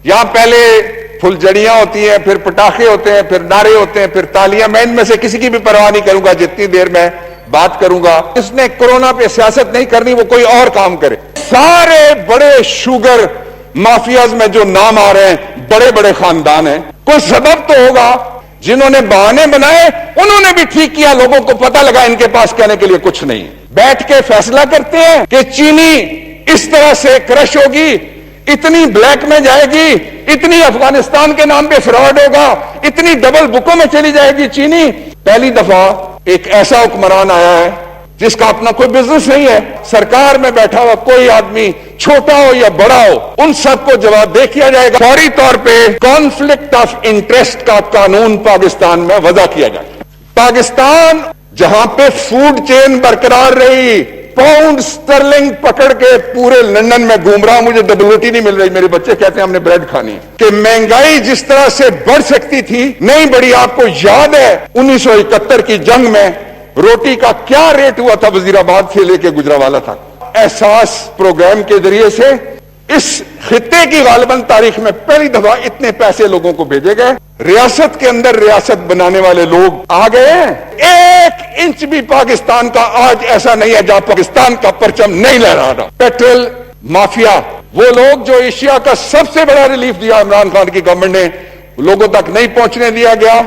یہاں پہلے پھلجڑیاں ہوتی ہیں، پھر پٹاخے ہوتے ہیں، پھر نعرے ہوتے ہیں، پھر تالیاں. میں ان میں سے کسی کی بھی پرواہ نہیں کروں گا جتنی دیر میں بات کروں گا. جس نے کورونا پہ سیاست نہیں کرنی وہ کوئی اور کام کرے. سارے بڑے شوگر مافیاز میں جو نام آ رہے ہیں بڑے بڑے خاندان ہیں. کوئی سبب تو ہوگا. جنہوں نے بہانے بنائے انہوں نے بھی ٹھیک کیا. لوگوں کو پتہ لگا ان کے پاس کہنے کے لیے کچھ نہیں. بیٹھ کے فیصلہ کرتے ہیں کہ چینی اس طرح سے کرش ہوگی، اتنی بلیک میں جائے گی، اتنی افغانستان کے نام پہ فراڈ ہوگا، اتنی ڈبل بکوں میں چلی جائے گی چینی. پہلی دفعہ ایک ایسا حکمران آیا ہے جس کا اپنا کوئی بزنس نہیں ہے. سرکار میں بیٹھا ہوا کوئی آدمی چھوٹا ہو یا بڑا ہو ان سب کو جواب دے کیا جائے گا. فوری طور پہ کانفلکٹ آف انٹرسٹ کا قانون پاکستان میں وضع کیا جائے گا. پاکستان جہاں پہ فوڈ چین برقرار رہی، پاؤنڈ سٹرلنگ پکڑ کے پورے لندن میں گھوم رہا، مجھے ڈبل روٹی نہیں مل رہی، میرے بچے کہتے ہیں ہم نے بریڈ کھانی ہے. کہ مہنگائی جس طرح سے بڑھ سکتی تھی نہیں بڑھی. آپ کو یاد ہے 1971 کی جنگ میں روٹی کا کیا ریٹ ہوا تھا وزیر آباد سے لے کے گجرانوالہ تک. احساس پروگرام کے ذریعے سے اس خطے کی غالباً تاریخ میں پہلی دفعہ اتنے پیسے لوگوں کو بھیجے گئے. ریاست کے اندر ریاست بنانے والے لوگ آ گئے ہیں. 1 انچ بھی پاکستان کا آج ایسا نہیں ہے جہاں پاکستان کا پرچم نہیں لہرا رہا. پیٹرول مافیا، وہ لوگ جو ایشیا کا سب سے بڑا ریلیف دیا عمران خان کی گورنمنٹ نے، لوگوں تک نہیں پہنچنے دیا گیا.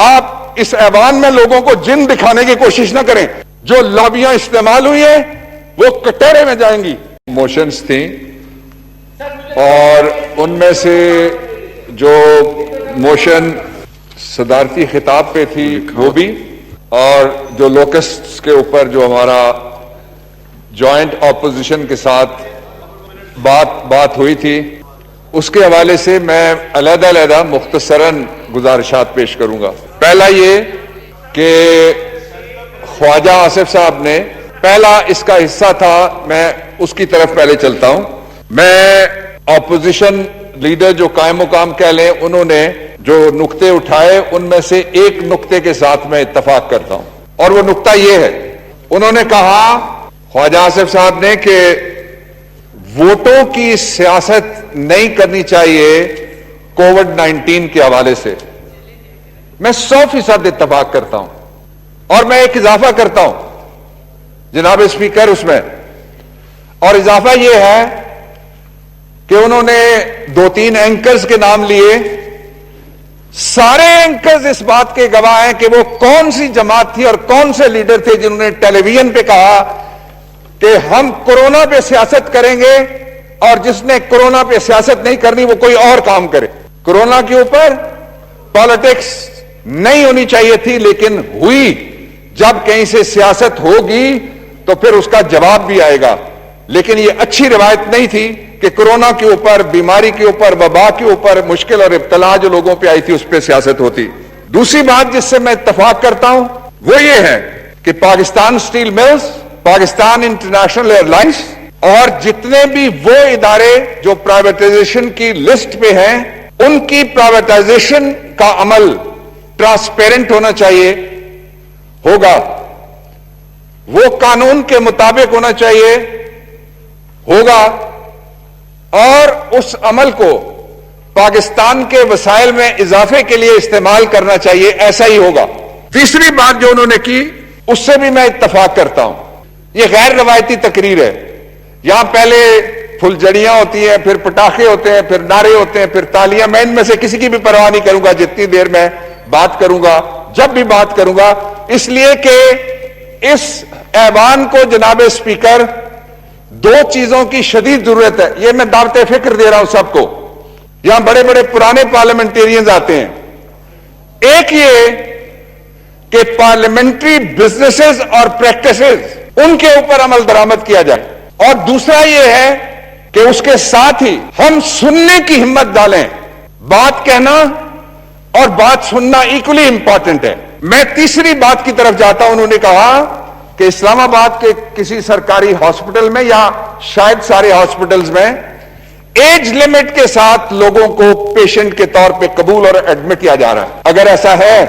آپ اس ایوان میں لوگوں کو جن دکھانے کی کوشش نہ کریں. جو لابیاں استعمال ہوئی ہیں وہ کٹہرے میں جائیں گی. موشنز تھیں اور ان میں سے جو موشن صدارتی خطاب پہ تھی وہ بھی، اور جو لوکسٹس کے اوپر جو ہمارا جوائنٹ اپوزیشن کے ساتھ بات ہوئی تھی اس کے حوالے سے میں علیحدہ علیحدہ مختصراً گزارشات پیش کروں گا. پہلا یہ کہ خواجہ آصف صاحب نے پہلا اس کا حصہ تھا، میں اس کی طرف پہلے چلتا ہوں. میں اپوزیشن لیڈر جو قائم مقام کہہ لیں انہوں نے جو نقطے اٹھائے ان میں سے ایک نقطے کے ساتھ میں اتفاق کرتا ہوں، اور وہ نقطہ یہ ہے. انہوں نے کہا خواجہ آصف صاحب نے کہ ووٹوں کی سیاست نہیں کرنی چاہیے کووڈ-19 کے حوالے سے. میں 100% اتفاق کرتا ہوں، اور میں ایک اضافہ کرتا ہوں جناب اسپیکر اس میں، اور اضافہ یہ ہے کہ انہوں نے 2-3 اینکرز کے نام لیے. سارے اینکرز اس بات کے گواہ ہیں کہ وہ کون سی جماعت تھی اور کون سے لیڈر تھے جنہوں نے ٹیلی ویژن پہ کہا کہ ہم کورونا پہ سیاست کریں گے اور جس نے کورونا پہ سیاست نہیں کرنی وہ کوئی اور کام کرے. کورونا کے اوپر پالیٹکس نہیں ہونی چاہیے تھی لیکن ہوئی. جب کہیں سے سیاست ہوگی تو پھر اس کا جواب بھی آئے گا. لیکن یہ اچھی روایت نہیں تھی کہ کورونا کے اوپر، بیماری کے اوپر، وبا کے اوپر مشکل اور ابتلا جو لوگوں پہ آئی تھی اس پہ سیاست ہوتی. دوسری بات جس سے میں اتفاق کرتا ہوں وہ یہ ہے کہ Pakistan steel mills, Pakistan international airlines اور جتنے بھی وہ ادارے جو پرائیویٹائزیشن کی لسٹ پہ ہیں ان کی پرائیویٹائزیشن کا عمل ٹرانسپیرنٹ ہونا چاہیے، ہوگا. وہ قانون کے مطابق ہونا چاہیے، ہوگا. اور اس عمل کو پاکستان کے وسائل میں اضافے کے لیے استعمال کرنا چاہیے، ایسا ہی ہوگا. تیسری بات جو انہوں نے کی اس سے بھی میں اتفاق کرتا ہوں. یہ غیر روایتی تقریر ہے. یہاں پہلے پھلجڑیاں ہوتی ہیں، پھر پٹاخے ہوتے ہیں، پھر نعرے ہوتے ہیں، پھر تالیاں. میں ان میں سے کسی کی بھی پرواہ نہیں کروں گا جتنی دیر میں بات کروں گا، جب بھی بات کروں گا. اس لیے کہ اس ایوان کو جناب اسپیکر 2 چیزوں کی شدید ضرورت ہے. یہ میں دعوت فکر دے رہا ہوں سب کو. یہاں بڑے بڑے پرانے پارلیمنٹیرینز آتے ہیں. ایک یہ کہ پارلیمنٹری بزنسز اور پریکٹسز ان کے اوپر عمل درآمد کیا جائے، اور دوسرا یہ ہے کہ اس کے ساتھ ہی ہم سننے کی ہمت ڈالیں. بات کہنا اور بات سننا ایکولی امپورٹنٹ ہے. میں تیسری بات کی طرف جاتا ہوں. انہوں نے کہا کہ اسلام آباد کے کسی سرکاری ہاسپٹل میں یا شاید سارے ہاسپٹلز میں ایج لمٹ کے ساتھ لوگوں کو پیشنٹ کے طور پہ قبول اور ایڈمٹ کیا جا رہا ہے. اگر ایسا ہے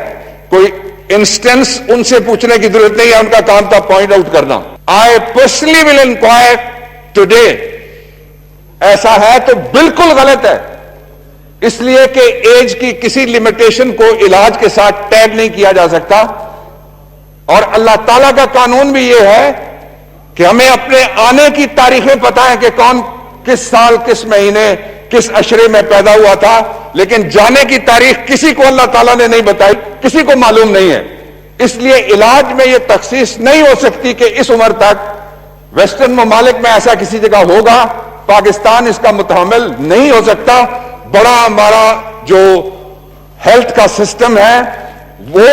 کوئی انسٹنس ان سے پوچھنے کی ضرورت نہیں ہے، ان کا کام تھا پوائنٹ آؤٹ کرنا. I personally will inquire today. ایسا ہے تو بالکل غلط ہے. اس لیے کہ ایج کی کسی لمیٹیشن کو علاج کے ساتھ ٹیگ نہیں کیا جا سکتا، اور اللہ تعالیٰ کا قانون بھی یہ ہے کہ ہمیں اپنے آنے کی تاریخیں پتہ ہیں کہ کون کس سال، کس مہینے، کس عشرے میں پیدا ہوا تھا، لیکن جانے کی تاریخ کسی کو اللہ تعالیٰ نے نہیں بتائی، کسی کو معلوم نہیں ہے۔ اس لیے علاج میں یہ تخصیص نہیں ہو سکتی کہ اس عمر تک، ویسٹرن ممالک میں ایسا کسی جگہ ہوگا، پاکستان اس کا متحمل نہیں ہو سکتا۔ بڑا ہمارا جو ہیلتھ کا سسٹم ہے وہ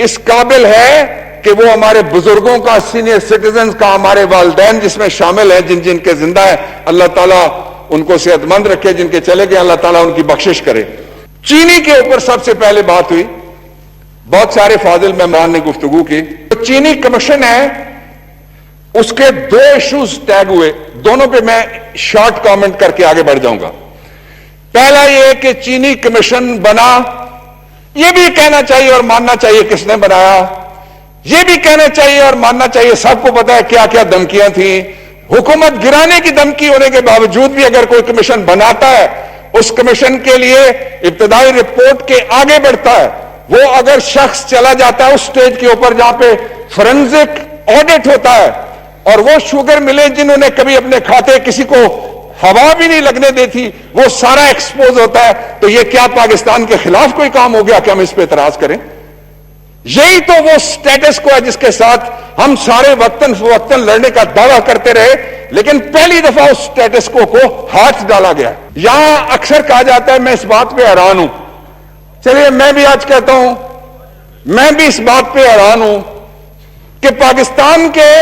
اس قابل ہے کہ وہ ہمارے بزرگوں کا، سینئر سٹیزنز کا، ہمارے والدین جس میں شامل ہیں، جن کے زندہ ہیں، اللہ تعالیٰ ان کو صحت مند رکھے، جن کے چلے گئے اللہ تعالیٰ ان کی بخشش کرے۔ چینی کے اوپر سب سے پہلے بات ہوئی، بہت سارے فاضل مہمان نے گفتگو کی۔ چینی کمیشن ہے، اس کے دو ایشوز ٹیگ ہوئے، دونوں پہ میں شارٹ کامنٹ کر کے آگے بڑھ جاؤں گا۔ پہلا یہ کہ چینی کمیشن بنا، یہ بھی کہنا چاہیے اور ماننا چاہیے کس نے بنایا، یہ بھی کہنا چاہیے اور ماننا چاہیے سب کو پتا ہے کیا کیا دھمکیاں تھیں۔ حکومت گرانے کی دھمکی ہونے کے باوجود بھی اگر کوئی کمیشن بناتا ہے، اس کمیشن کے لیے ابتدائی رپورٹ کے آگے بڑھتا ہے۔ وہ اگر شخص چلا جاتا ہے اس سٹیج کے اوپر جہاں پہ فورنزک آڈٹ ہوتا ہے، اور وہ شوگر ملیں جنہوں نے کبھی اپنے کھاتے کسی کو ہوا بھی نہیں لگنے دی تھی، وہ سارا ایکسپوز ہوتا ہے، تو یہ کیا پاکستان کے خلاف کوئی کام ہو گیا کہ ہم اس پہ اعتراض کریں؟ یہی تو وہ سٹیٹس کو ہے جس کے ساتھ ہم سارے وقتاً فوقتاً لڑنے کا دعویٰ کرتے رہے، لیکن پہلی دفعہ اس سٹیٹس کو ہاتھ ڈالا گیا۔ یہاں اکثر کہا جاتا ہے، میں اس بات پہ حیران ہوں، چلیے میں بھی آج کہتا ہوں، میں بھی اس بات پہ حیران ہوں کہ پاکستان کے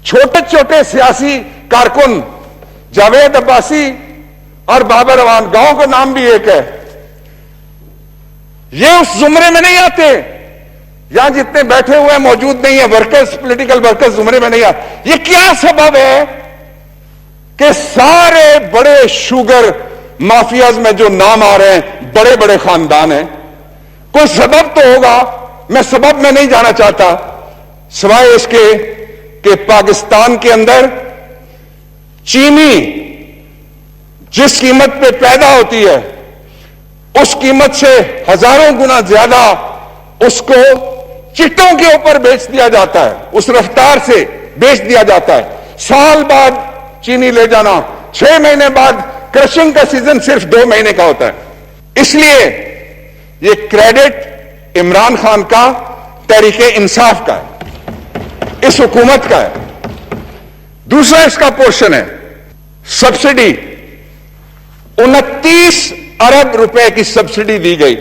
چھوٹے چھوٹے سیاسی کارکن جاوید عباسی اور بابر اعوان، گاؤں کا نام بھی ایک ہے، یہ اس زمرے میں نہیں آتے۔ یہاں جتنے بیٹھے ہوئے ہیں موجود نہیں ہیں، ورکرز، پولیٹیکل ورکرز زمرے میں نہیں آتے۔ یہ کیا سبب ہے کہ سارے بڑے شوگر مافیاز میں جو نام آ رہے ہیں بڑے بڑے خاندان ہیں؟ کوئی سبب تو ہوگا، میں سبب میں نہیں جانا چاہتا، سوائے اس کے کہ پاکستان کے اندر چینی جس قیمت پہ پیدا ہوتی ہے اس قیمت سے ہزاروں گنا زیادہ اس کو چٹوں کے اوپر بیچ دیا جاتا ہے، اس رفتار سے بیچ دیا جاتا ہے۔ سال بعد چینی لے جانا، 6 مہینے بعد، کرشنگ کا سیزن صرف 2 مہینے کا ہوتا ہے۔ اس لیے یہ کریڈٹ عمران خان کا، تحریک انصاف کا ہے، اس حکومت کا ہے۔ دوسرا اس کا پورشن ہے سبسڈی، 29 ارب روپے کی سبسڈی دی گئی،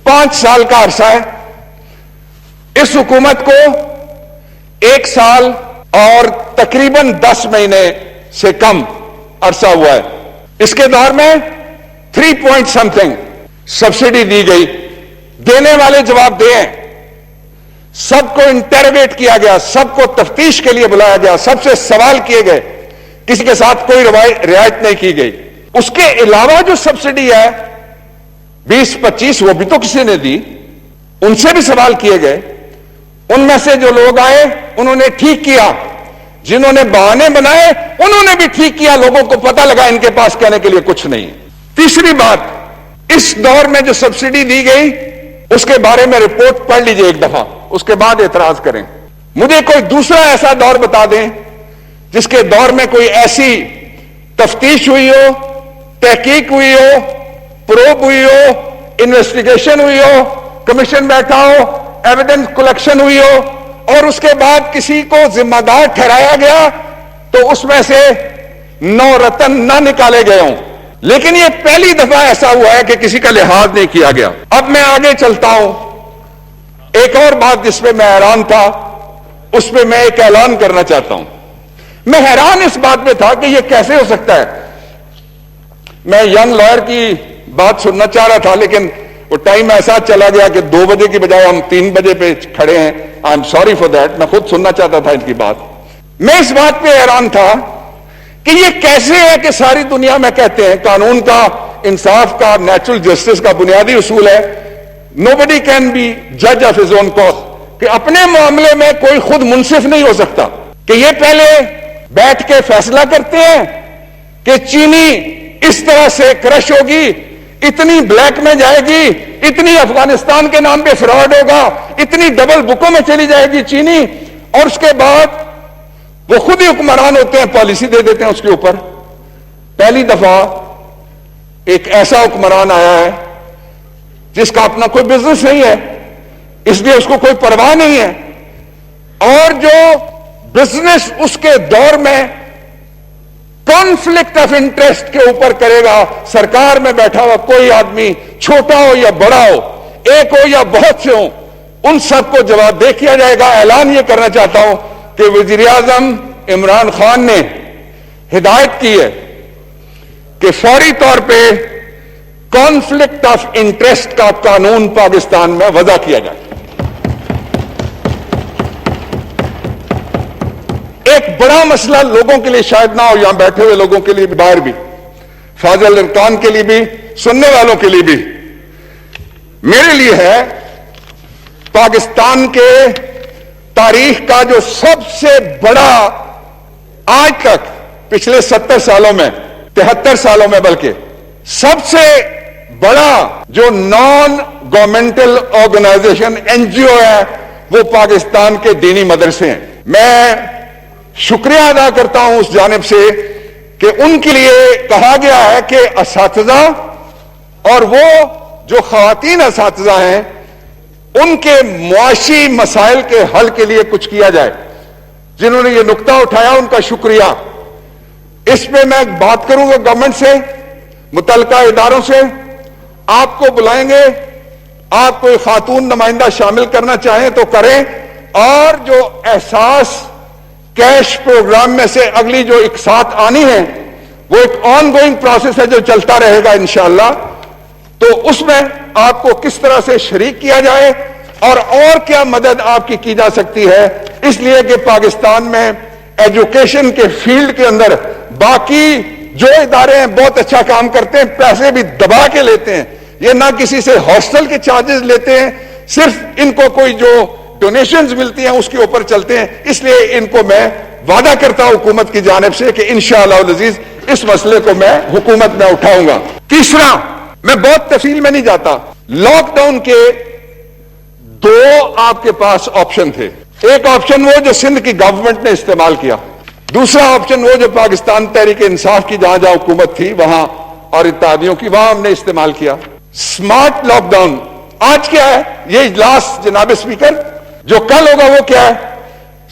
5 سال کا عرصہ ہے۔ اس حکومت کو 1 سال اور تقریباً 10 مہینے سے کم عرصہ ہوا ہے۔ اس کے دور میں 3 پوائنٹ سمتھنگ سبسڈی دی گئی، دینے والے جواب دیں، سب کو انٹروگیٹ کیا گیا، سب کو تفتیش کے لیے بلایا گیا، سب سے سوال کیے گئے، کسی کے ساتھ کوئی رعایت نہیں کی گئی۔ اس کے علاوہ جو سبسڈی ہے 20-25 وہ بھی تو کسی نے دی، ان سے بھی سوال کیے گئے، ان میں سے جو لوگ آئے انہوں نے ٹھیک کیا، جنہوں نے بہانے بنائے انہوں نے بھی ٹھیک کیا، لوگوں کو پتہ لگا ان کے پاس کہنے کے لیے کچھ نہیں۔ تیسری بات، اس دور میں جو سبسڈی دی گئی اس کے بارے میں رپورٹ پڑھ لیجئے ایک دفعہ، اس کے بعد اعتراض کریں۔ مجھے کوئی دوسرا ایسا دور بتا دیں جس کے دور میں کوئی ایسی تفتیش ہوئی ہو، تحقیق ہوئی ہو، پروب ہوئی ہو، انویسٹیگیشن ہوئی ہو، کمیشن بیٹھا ہو، ایویڈنس کلیکشن ہوئی ہو، اور اس کے بعد کسی کو ذمہ دار ٹھہرایا گیا تو اس میں سے 9 رتن نہ نکالے گئے ہوں۔ لیکن یہ پہلی دفعہ ایسا ہوا ہے کہ کسی کا لحاظ نہیں کیا گیا۔ اب میں آگے چلتا ہوں، ایک اور بات جس پہ میں حیران تھا اس پہ میں ایک اعلان کرنا چاہتا ہوں۔ میں حیران اس بات پہ تھا کہ یہ کیسے ہو سکتا ہے۔ میں ینگ لائر کی بات سننا چاہ رہا تھا لیکن وہ ٹائم ایسا چلا گیا کہ 2 بجے کی بجائے ہم 3 بجے پہ کھڑے ہیں۔ I am sorry for that, میں خود سننا چاہتا تھا ان کی بات۔ میں اس بات پہ حیران تھا کہ یہ کیسے ہے کہ ساری دنیا میں کہتے ہیں قانون کا، انصاف کا، نیچرل جسٹس کا بنیادی اصول ہے nobody can be judge of his own cause، کہ اپنے معاملے میں کوئی خود منصف نہیں ہو سکتا، کہ یہ پہلے بیٹھ کے فیصلہ کرتے ہیں کہ چینی اس طرح سے کرش ہوگی، اتنی بلیک میں جائے گی، اتنی افغانستان کے نام پہ فراڈ ہوگا، اتنی ڈبل بکوں میں چلی جائے گی چینی، اور اس کے بعد وہ خود ہی حکمران ہوتے ہیں، پالیسی دے دیتے ہیں اس کے اوپر۔ پہلی دفعہ ایک ایسا حکمران آیا ہے جس کا اپنا کوئی بزنس نہیں ہے، اس لیے اس کو کوئی پرواہ نہیں ہے، اور جو بزنس اس کے دور میں کانفلکٹ آف انٹرسٹ کے اوپر کرے گا، سرکار میں بیٹھا ہوا کوئی آدمی، چھوٹا ہو یا بڑا ہو، ایک ہو یا بہت سے ہوں، ان سب کو جواب دہ کیا جائے گا۔ اعلان یہ کرنا چاہتا ہوں کہ وزیر اعظم عمران خان نے ہدایت کی ہے کہ فوری طور پہ کانفلکٹ آف انٹرسٹ کا قانون پاکستان میں وضع کیا جائے۔ ایک بڑا مسئلہ لوگوں کے لیے شاید نہ ہو، یہاں بیٹھے ہوئے لوگوں کے لیے بھی، باہر بھی، فاضل ارکان کے لیے بھی، سننے والوں کے لیے بھی، میرے لیے ہے پاکستان کے تاریخ کا جو سب سے بڑا آج تک پچھلے 70 سالوں میں، 73 سالوں میں بلکہ سب سے بڑا جو نان گورنمنٹل آرگنائزیشن NGO ہے وہ پاکستان کے دینی مدرسے ہیں۔ میں شکریہ ادا کرتا ہوں اس جانب سے کہ ان کے لیے کہا گیا ہے کہ اساتذہ اور وہ جو خواتین اساتذہ ہیں ان کے معاشی مسائل کے حل کے لیے کچھ کیا جائے۔ جنہوں نے یہ نقطہ اٹھایا ان کا شکریہ۔ اس پہ میں بات کروں گا گورنمنٹ سے، متعلقہ اداروں سے، آپ کو بلائیں گے، آپ کوئی خاتون نمائندہ شامل کرنا چاہیں تو کریں، اور جو احساس کیش پروگرام میں سے اگلی جو ایک ساتھ آنی ہے وہ ایک آن گوئنگ پروسیس ہے جو چلتا رہے گا انشاءاللہ، تو اس میں آپ کو کس طرح سے شریک کیا جائے اور کیا مدد آپ کی کی جا سکتی ہے، اس لیے کہ پاکستان میں ایجوکیشن کے فیلڈ کے اندر باقی جو ادارے ہیں بہت اچھا کام کرتے ہیں، پیسے بھی دبا کے لیتے ہیں، یہ نہ کسی سے ہاسٹل کے چارجز لیتے ہیں، صرف ان کو کوئی جو ڈونیشنز ملتی ہیں اس کے اوپر چلتے ہیں۔ اس لیے ان کو میں وعدہ کرتا ہوں حکومت کی جانب سے کہ انشاءاللہ العزیز اس مسئلے کو میں حکومت میں اٹھاؤں گا۔ تیسرا، میں بہت تفصیل میں نہیں جاتا، لاک ڈاؤن کے دو آپ کے پاس آپشن تھے۔ ایک آپشن وہ جو سندھ کی گورنمنٹ نے استعمال کیا، دوسرا آپشن وہ جو پاکستان تحریک انصاف کی جہاں جہاں حکومت تھی وہاں اور اتحادیوں کی وہاں ہم نے استعمال کیا۔ سمارٹ لاک ڈاؤن آج کیا ہے؟ یہ اجلاس جناب اسپیکر جو کل ہوگا وہ کیا ہے؟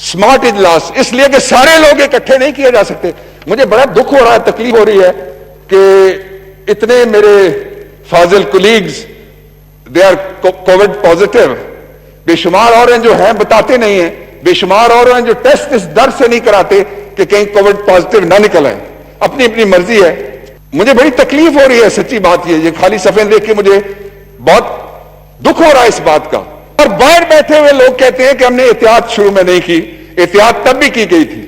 سمارٹ اجلاس، اس لیے کہ سارے لوگ اکٹھے نہیں کیے جا سکتے۔ مجھے بڑا دکھ ہو رہا ہے، تکلیف ہو رہی ہے کہ اتنے میرے فاضل colleagues they are covid positive, بے شمار اور ہیں جو ہیں بتاتے نہیں ہیں، بے شمار اور ہیں جو ٹیسٹ اس ڈر سے نہیں کراتے کہ کہیں کووڈ پازیٹیو نہ نکل آئے، اپنی اپنی مرضی ہے۔ مجھے بڑی تکلیف ہو رہی ہے، سچی بات یہ خالی صفحے دیکھ کے مجھے بہت دکھ ہو رہا ہے اس بات کا۔ اور باہر بیٹھے ہوئے لوگ کہتے ہیں کہ ہم نے احتیاط شروع میں نہیں کی، احتیاط تب بھی کی گئی تھی۔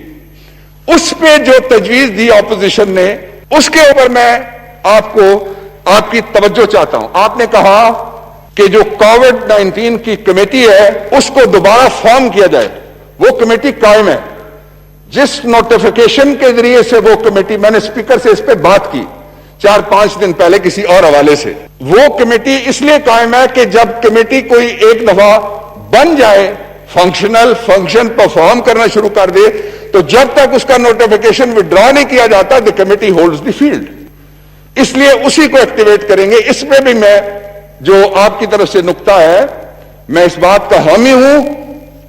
اس پہ جو تجویز دی اپوزیشن نے، اس کے اوپر میں آپ کو آپ کی توجہ چاہتا ہوں۔ آپ نے کہا کہ جو کووڈ-19 کی کمیٹی ہے اس کو دوبارہ فارم کیا جائے۔ وہ کمیٹی قائم ہے، جس نوٹیفیکیشن کے ذریعے سے وہ کمیٹی، میں نے اسپیکر سے اس پہ بات کی 4-5 دن پہلے کسی اور حوالے سے، وہ کمیٹی اس لیے قائم ہے کہ جب کمیٹی کوئی ایک دفعہ بن جائے، فنکشن پرفارم کرنا شروع کر دے، تو جب تک اس کا نوٹیفیکیشن وڈرا نہیں کیا جاتا دی کمیٹی ہولڈز دی فیلڈ، اس لیے اسی کو ایکٹیویٹ کریں گے۔ اس میں بھی میں جو آپ کی طرف سے نقطہ ہے، میں اس بات کا حامی ہوں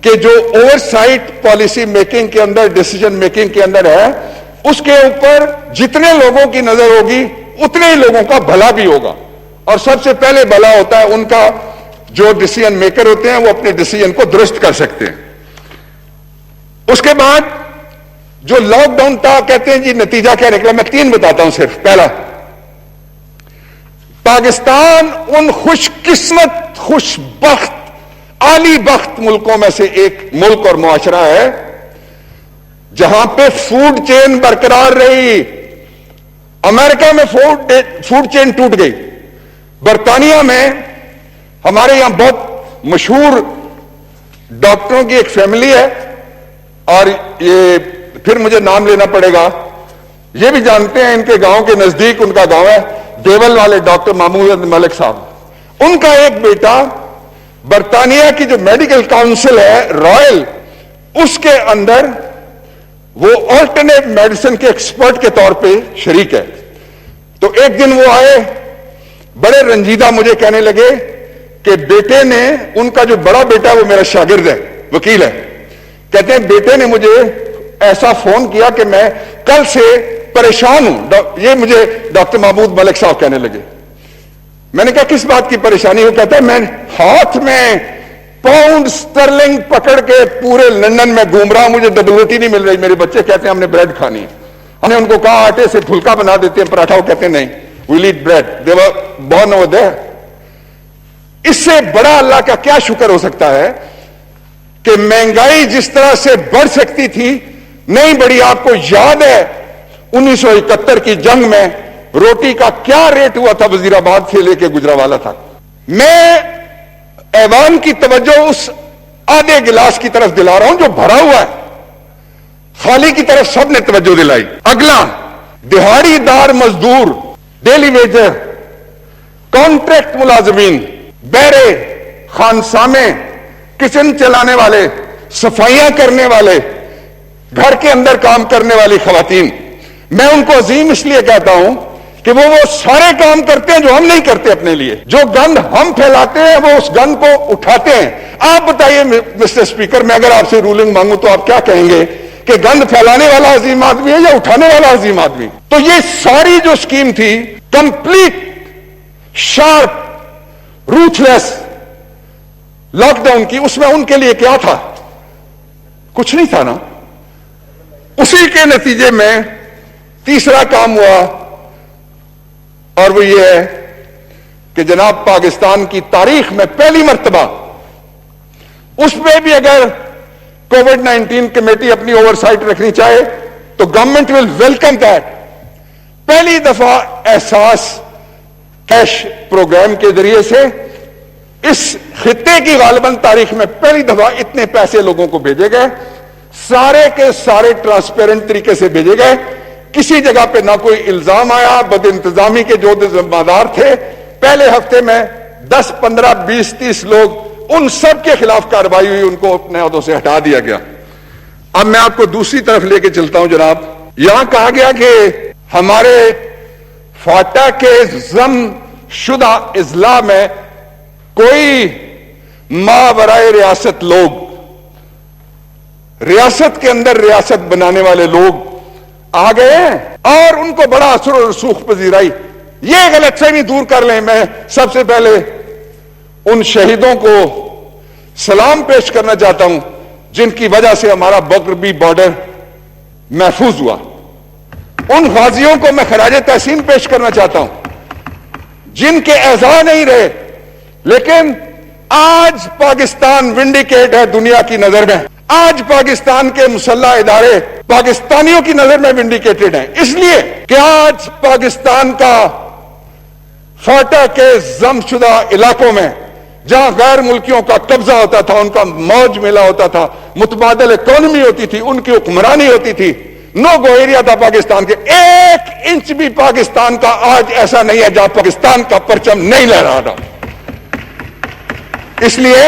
کہ جو اوور سائٹ پالیسی میکنگ کے اندر، ڈیسیجن میکنگ کے اندر ہے، اس کے اوپر جتنے لوگوں کی نظر ہوگی اتنے ہی لوگوں کا بھلا بھی ہوگا، اور سب سے پہلے بھلا ہوتا ہے ان کا جو ڈیسیجن میکر ہوتے ہیں، وہ اپنے ڈیسیجن کو درست کر سکتے ہیں۔ اس کے بعد جو لاک ڈاؤن تھا، کہتے ہیں جی نتیجہ کیا نکلا، میں 3 بتاتا ہوں صرف۔ پہلا، پاکستان ان خوش قسمت، خوش بخت، عالی بخت ملکوں میں سے ایک ملک اور معاشرہ ہے جہاں پہ فوڈ چین برقرار رہی۔ امریکہ میں فوڈ چین ٹوٹ گئی، برطانیہ میں ہمارے یہاں بہت مشہور ڈاکٹروں کی ایک فیملی ہے، اور یہ پھر مجھے نام لینا پڑے گا، یہ بھی جانتے ہیں ان کے گاؤں کے نزدیک ان کا گاؤں ہے دیول والے ڈاکٹر محمود ملک صاحب. ان کا ایک بیٹا برطانیہ کی جو میڈیکل کاؤنسل ہے رائل، اس کے اندر وہ آلٹرنیٹ میڈیسن کے ایکسپرٹ کے طور پہ شریک ہے. تو ایک دن وہ آئے بڑے رنجیدہ، مجھے کہنے لگے کہ بیٹے نے، ان کا جو بڑا بیٹا وہ میرا شاگرد ہے، وکیل ہے، کہتے ہیں بیٹے نے مجھے ایسا فون کیا کہ میں کل سے پریشان ہوں. یہ مجھے ڈاکٹر محمود ملک صاحب کہنے لگے. میں نے کہا کس بات کی پریشانی؟ وہ کہتا ہے میں ہاتھ میں پاؤنڈ سٹرلنگ پکڑ کے پورے لندن میں گھوم رہا ہوں، مجھے ڈبل روٹی نہیں مل رہی. میرے بچے کہتے ہیں ہم نے بریڈ کھانی ہے. ہم نے ان کو کہا آٹے سے پھلکا بنا دیتے ہیں پراٹھا، وہ کہتے ہیں نہیں، we'll eat bread. They were born over there. اس سے بڑا اللہ کا کیا شکر ہو سکتا ہے کہ مہنگائی جس طرح سے بڑھ سکتی تھی نہیں بڑھی. آپ کو یاد ہے 1971 کی جنگ میں روٹی کا کیا ریٹ ہوا تھا وزیر آباد سے لے کے گجرانوالہ تک. میں ایوان کی توجہ اس آدھے گلاس کی طرف دلا رہا ہوں جو بھرا ہوا ہے، خالی کی طرف سب نے توجہ دلائی. اگلا، دہاڑی دار مزدور، ڈیلی ویجر، کانٹریکٹ ملازمین، بیرے، خانسامے، کچن چلانے والے، صفائیاں کرنے والے، گھر کے اندر کام کرنے والی خواتین. میں ان کو عظیم اس لیے کہتا ہوں کہ وہ سارے کام کرتے ہیں جو ہم نہیں کرتے اپنے لیے. جو گند ہم پھیلاتے ہیں وہ اس گند کو اٹھاتے ہیں. آپ بتائیے مسٹر اسپیکر، میں اگر آپ سے رولنگ مانگوں تو آپ کیا کہیں گے کہ گند پھیلانے والا عظیم آدمی ہے یا اٹھانے والا عظیم آدمی؟ تو یہ ساری جو اسکیم تھی کمپلیٹ شارپ روتھ لیس لاک ڈاؤن کی، اس میں ان کے لیے کیا تھا؟ کچھ نہیں تھا نا. اسی کے نتیجے میں تیسرا کام ہوا اور وہ یہ ہے کہ جناب پاکستان کی تاریخ میں پہلی مرتبہ، اس میں بھی اگر کووڈ-19 کمیٹی اپنی اوور سائٹ رکھنی چاہے تو گورنمنٹ ول ویلکم دیٹ، پہلی دفعہ احساس کیش پروگرام کے ذریعے سے اس خطے کی غالباً تاریخ میں پہلی دفعہ اتنے پیسے لوگوں کو بھیجے گئے، سارے کے سارے ٹرانسپیرنٹ طریقے سے بھیجے گئے. کسی جگہ پہ نہ کوئی الزام آیا. بد انتظامی کے جو ذمہ دار تھے پہلے ہفتے میں 10 15 20 30 لوگ، ان سب کے خلاف کارروائی ہوئی، ان کو اپنے عہدوں سے ہٹا دیا گیا. اب میں آپ کو دوسری طرف لے کے چلتا ہوں جناب. یہاں کہا گیا کہ ہمارے فاٹا کے ضم شدہ اضلاع میں کوئی ماورائے ریاست لوگ، ریاست کے اندر ریاست بنانے والے لوگ آ گئے ہیں اور ان کو بڑا اثر و رسوخ پذیرائی. یہ غلط فہمی دور کر لیں. میں سب سے پہلے ان شہیدوں کو سلام پیش کرنا چاہتا ہوں جن کی وجہ سے ہمارا مغربی بارڈر محفوظ ہوا. ان غازیوں کو میں خراج تحسین پیش کرنا چاہتا ہوں جن کے اعزاز نہیں رہے، لیکن آج پاکستان ونڈیکیٹ ہے دنیا کی نظر میں. آج پاکستان کے مسلح ادارے پاکستانیوں کی نظر میں ونڈیکیٹڈ ہیں، اس لیے کہ آج پاکستان کا فاٹا کے ضم شدہ علاقوں میں جہاں غیر ملکیوں کا قبضہ ہوتا تھا، ان کا موج میلہ ہوتا تھا، متبادل اکانومی ہوتی تھی، ان کی حکمرانی ہوتی تھی، نو گو ایریا تھا پاکستان کے. 1 انچ بھی پاکستان کا آج ایسا نہیں ہے جہاں پاکستان کا پرچم نہیں لہرا رہا. اس لیے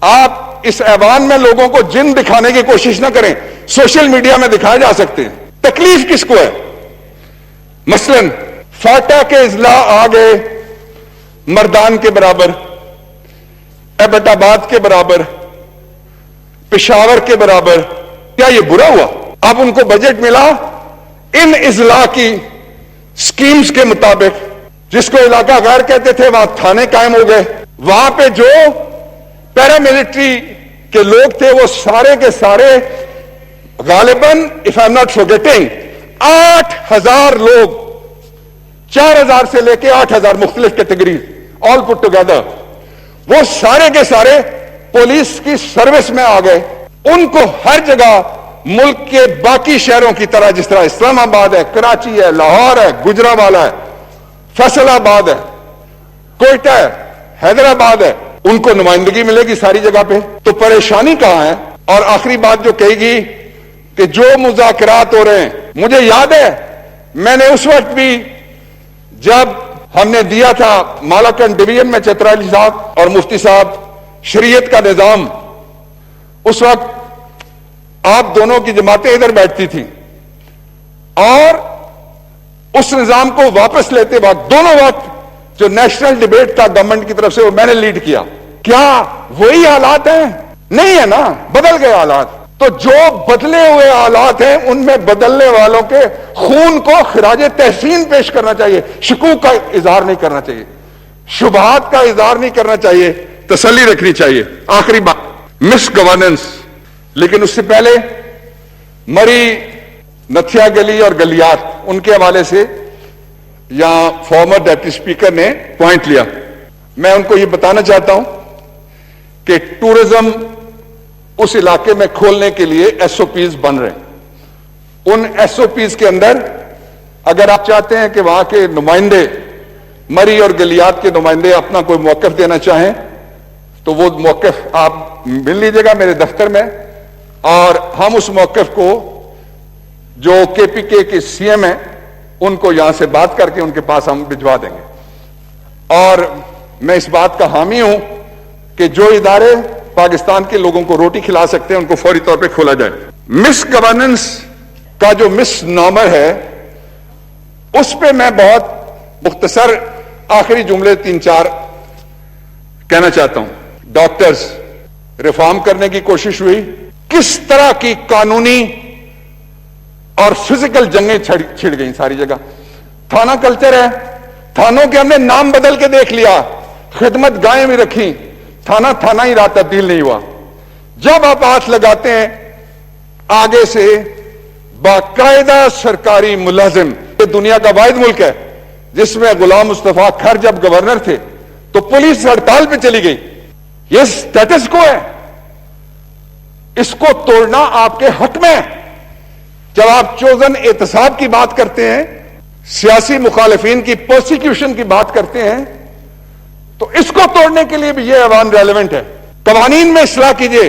آپ اس ایوان میں لوگوں کو جن دکھانے کی کوشش نہ کریں. سوشل میڈیا میں دکھائے جا سکتے ہیں. تکلیف کس کو ہے؟ مثلا فاٹا کے اضلاع آ گئے مردان کے برابر، ایبٹ آباد کے برابر، پشاور کے برابر. کیا یہ برا ہوا؟ اب ان کو بجٹ ملا ان اضلاع کی سکیمز کے مطابق. جس کو علاقہ غیر کہتے تھے وہاں تھانے قائم ہو گئے. وہاں پہ جو پیراملٹری کے لوگ تھے وہ سارے کے سارے غالباً if I'm not forgetting 8,000 لوگ، 4,000 سے لے کے 8,000 مختلف کیٹیگریز all put together، وہ سارے کے سارے پولیس کی سروس میں آ گئے. ان کو ہر جگہ ملک کے باقی شہروں کی طرح، جس طرح اسلام آباد ہے، کراچی ہے، لاہور ہے، گجرانوالہ ہے، فیصل آباد ہے، کوئٹہ ہے، حیدرآباد ہے، ان کو نمائندگی ملے گی ساری جگہ پہ. تو پریشانی کہاں ہے؟ اور آخری بات جو کہے گی کہ جو مذاکرات ہو رہے ہیں, مجھے یاد ہے میں نے اس وقت بھی جب ہم نے دیا تھا مالاکنڈ ڈویژن میں چترالی صاحب اور مفتی صاحب شریعت کا نظام, اس وقت آپ دونوں کی جماعتیں ادھر بیٹھتی تھیں اور اس نظام کو واپس لیتے وقت دونوں وقت جو نیشنل ڈیبیٹ تھا گورنمنٹ کی طرف سے وہ میں نے لیڈ کیا. کیا وہی حالات ہیں؟ نہیں ہے نا, بدل گئے حالات. تو جو بدلے ہوئے حالات ہیں ان میں بدلنے والوں کے خون کو خراج تحسین پیش کرنا چاہیے, شکوک کا اظہار نہیں کرنا چاہیے, شبہات کا اظہار نہیں کرنا چاہیے, تسلی رکھنی چاہیے. آخری بات, مس گورننس. لیکن اس سے پہلے مری نتھیا گلی اور گلیات, ان کے حوالے سے یہاں فارمر ڈیپٹی اسپیکر نے پوائنٹ لیا. میں ان کو یہ بتانا چاہتا ہوں کہ ٹورزم اس علاقے میں کھولنے کے لیے ایس او پیز بن رہے ہیں. ان ایس او پیز کے اندر اگر آپ چاہتے ہیں کہ وہاں کے نمائندے, مری اور گلیات کے نمائندے اپنا کوئی موقف دینا چاہیں تو وہ موقف آپ مل لیجیے گا میرے دفتر میں, اور ہم اس موقف کو جو کے پی کے سی ایم ہیں ان کو یہاں سے بات کر کے ان کے پاس ہم بھجوا دیں گے. اور میں اس بات کا حامی ہوں کہ جو ادارے پاکستان کے لوگوں کو روٹی کھلا سکتے ہیں ان کو فوری طور پہ کھولا جائے. مس گورننس کا جو مس نامر ہے اس پہ میں بہت مختصر آخری جملے 3-4 کہنا چاہتا ہوں. ڈاکٹرز ریفارم کرنے کی کوشش ہوئی, کس طرح کی قانونی اور فزیکل جنگیں چھڑ گئیں ساری جگہ. تھانہ کلچر ہے, تھانوں کے ہم نے نام بدل کے دیکھ لیا, خدمت گاہیں بھی رکھی, تھانہ ہی رہا, تبدیل نہیں ہوا. جب آپ ہاتھ لگاتے ہیں آگے سے باقاعدہ سرکاری ملازم, یہ دنیا کا واحد ملک ہے جس میں غلام مصطفیٰ کھر جب گورنر تھے تو پولیس ہڑتال پہ چلی گئی. یہ سٹیٹس کو ہے, اس کو توڑنا آپ کے حق میں ہے. جب آپ چوزن احتساب کی بات کرتے ہیں, سیاسی مخالفین کی پروسیکیوشن کی بات کرتے ہیں, تو اس کو توڑنے کے لیے بھی یہ ایوان ریلیونٹ ہے. قوانین میں اصلاح کیجئے.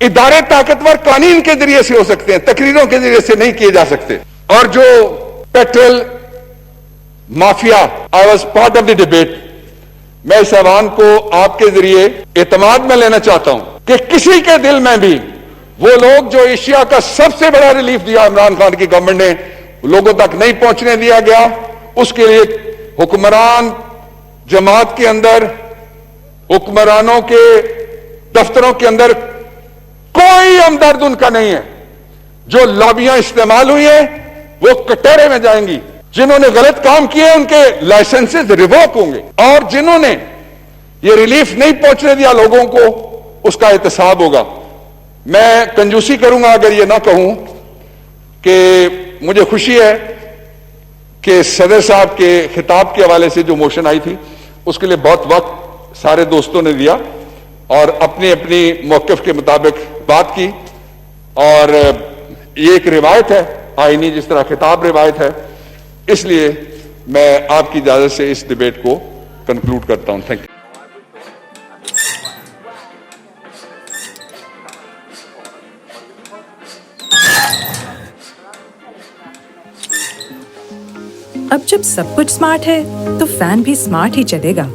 ادارے طاقتور قانون کے ذریعے سے ہو سکتے ہیں, تقریروں کے ذریعے سے نہیں کیے جا سکتے. اور جو petrol mafia, I was part of the debate, میں اس ایوان کو آپ کے ذریعے اعتماد میں لینا چاہتا ہوں کہ کسی کے دل میں بھی وہ لوگ جو ایشیا کا سب سے بڑا ریلیف دیا عمران خان کی گورنمنٹ نے لوگوں تک نہیں پہنچنے دیا گیا, اس کے لیے حکمران جماعت کے اندر, حکمرانوں کے دفتروں کے اندر کوئی ہمدرد ان کا نہیں ہے. جو لابیاں استعمال ہوئی ہیں وہ کٹہرے میں جائیں گی. جنہوں نے غلط کام کیے ان کے لائسنسز ریووک ہوں گے, اور جنہوں نے یہ ریلیف نہیں پہنچنے دیا لوگوں کو اس کا احتساب ہوگا. میں کنجوسی کروں گا اگر یہ نہ کہوں کہ مجھے خوشی ہے کہ صدر صاحب کے خطاب کے حوالے سے جو موشن آئی تھی اس کے لیے بہت وقت سارے دوستوں نے دیا اور اپنی اپنی موقف کے مطابق بات کی. اور یہ ایک روایت ہے آئینی, جس طرح خطاب روایت ہے, اس لیے میں آپ کی اجازت سے اس ڈیبیٹ کو کنکلوڈ کرتا ہوں. Thank you. اب جب سب کچھ سمارٹ ہے تو فین بھی سمارٹ ہی چلے گا.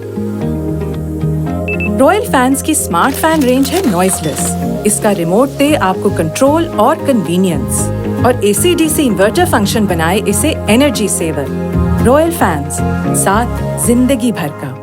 رائل فینز کی سمارٹ فین رینج ہے نوائز لیس. اس کا ریموٹ دے آپ کو کنٹرول اور کنوینئنس, اور A C D C inverter function بنائے اسے انرجی سیور. رائل فینز, ساتھ زندگی بھر کا.